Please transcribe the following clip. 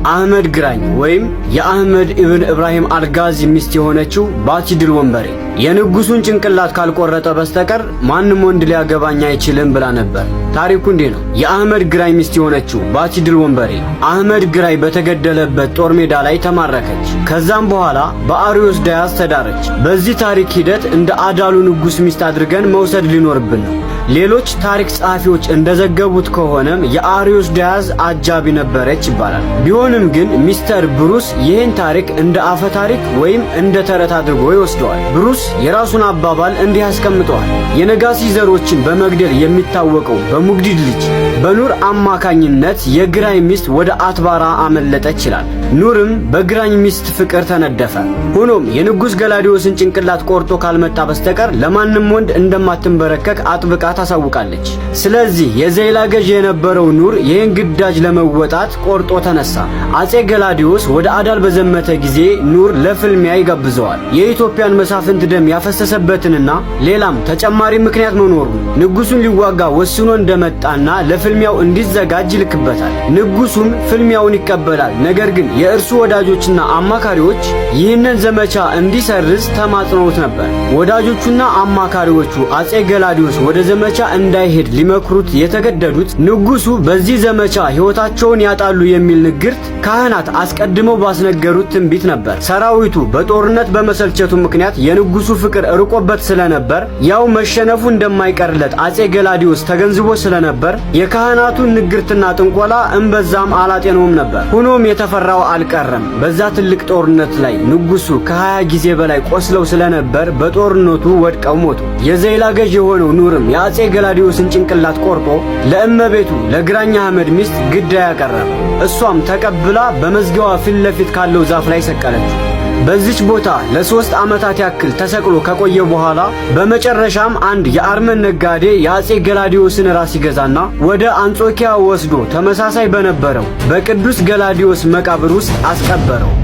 አህመድ ግራኝ ወይም የአህመድ ኢብን ኢብራሂም አልጋዚ ሚስት የሆነችው ባቲ ድል ወንበሬ የንጉሱን ጭንቅላት ካልቆረጠ በስተቀር ማንም ወንድ ሊያገባኝ አይችልም ብላ ነበር። ታሪኩ እንዲህ ነው። የአህመድ ግራኝ ሚስት የሆነችው ባቲ ድል ወንበሬ አህመድ ግራኝ በተገደለበት ጦር ሜዳ ላይ ተማረከች። ከዛም በኋላ በአርዮስ ዳያስ ተዳረች። በዚህ ታሪክ ሂደት እንደ አዳሉ ንጉስ ሚስት አድርገን መውሰድ ሊኖርብን ነው። ሌሎች ታሪክ ጸሐፊዎች እንደዘገቡት ከሆነም የአርዮስ ዳያስ አጃቢ ነበረች ይባላል። ቢሆንም ግን ሚስተር ብሩስ ይህን ታሪክ እንደ አፈ ታሪክ ወይም እንደ ተረት አድርጎ ይወስደዋል። ብሩስ የራሱን አባባል እንዲህ ያስቀምጠዋል። የነጋሲ ዘሮችን በመግደል የሚታወቀው በሙግዲድ ልጅ በኑር አማካኝነት የግራኝ ሚስት ወደ አትባራ አመለጠች ይላል። ኑርም በግራኝ ሚስት ፍቅር ተነደፈ። ሆኖም የንጉስ ገላዲዮስን ጭንቅላት ቆርጦ ካልመጣ በስተቀር ለማንም ወንድ እንደማትንበረከክ አጥብቃ ታሳውቃለች። ስለዚህ የዘይላ ገዥ የነበረው ኑር ይህን ግዳጅ ለመወጣት ቆርጦ ተነሳ። አጼ ገላዲዮስ ወደ አዳል በዘመተ ጊዜ ኑር ለፍልሚያ ይጋብዘዋል። የኢትዮጵያን መሳፍንት ደም ያፈሰሰበትንና ሌላም ተጨማሪ ምክንያት መኖሩን ንጉሱን ሊዋጋ ወስኖ እንደመጣና ለፍልሚያው እንዲዘጋጅ ይልክበታል። ንጉሱም ፍልሚያውን ይቀበላል። ነገር ግን የእርሱ ወዳጆችና አማካሪዎች ይህንን ዘመቻ እንዲሰርዝ ተማጽነውት ነበር። ወዳጆቹና አማካሪዎቹ አጼ ገላዲዮስ ወደ ዘመቻ እንዳይሄድ ሊመክሩት የተገደዱት ንጉሱ በዚህ ዘመቻ ሕይወታቸውን ያጣሉ የሚል ንግርት ካህናት አስቀድመው ባስነገሩት ትንቢት ነበር። ሰራዊቱ በጦርነት በመሰልቸቱ ምክንያት የንጉሱ ፍቅር ርቆበት ስለነበር ያው መሸነፉ እንደማይቀርለት አጼ ገላዲዮስ ተገንዝቦ ስለነበር የካህናቱን ንግርትና ጥንቆላ እምበዛም አላጤነውም ነበር። ሆኖም የተፈራው አልቀረም። በዛ ትልቅ ጦርነት ላይ ንጉሱ ከ20 ጊዜ በላይ ቆስለው ስለነበር በጦርነቱ ወድቀው ሞቱ። የዘይላ ገዥ የሆነው ኑርም የአጼ ገላዲዮስን ጭንቅላት ቆርጦ ለእመቤቱ ለግራኝ አህመድ ሚስት ግዳይ ያቀረበ። እሷም ተቀብላ በመዝጊያዋ ፊት ለፊት ካለው ዛፍ ላይ ሰቀለችው። በዚች ቦታ ለ3 ዓመታት ያክል ተሰቅሎ ከቆየ በኋላ በመጨረሻም አንድ የአርመን ነጋዴ የአጼ ገላዲዮስን ራስ ይገዛና ወደ አንጾኪያ ወስዶ ተመሳሳይ በነበረው በቅዱስ ገላዲዮስ መቃብር ውስጥ አስቀበረው።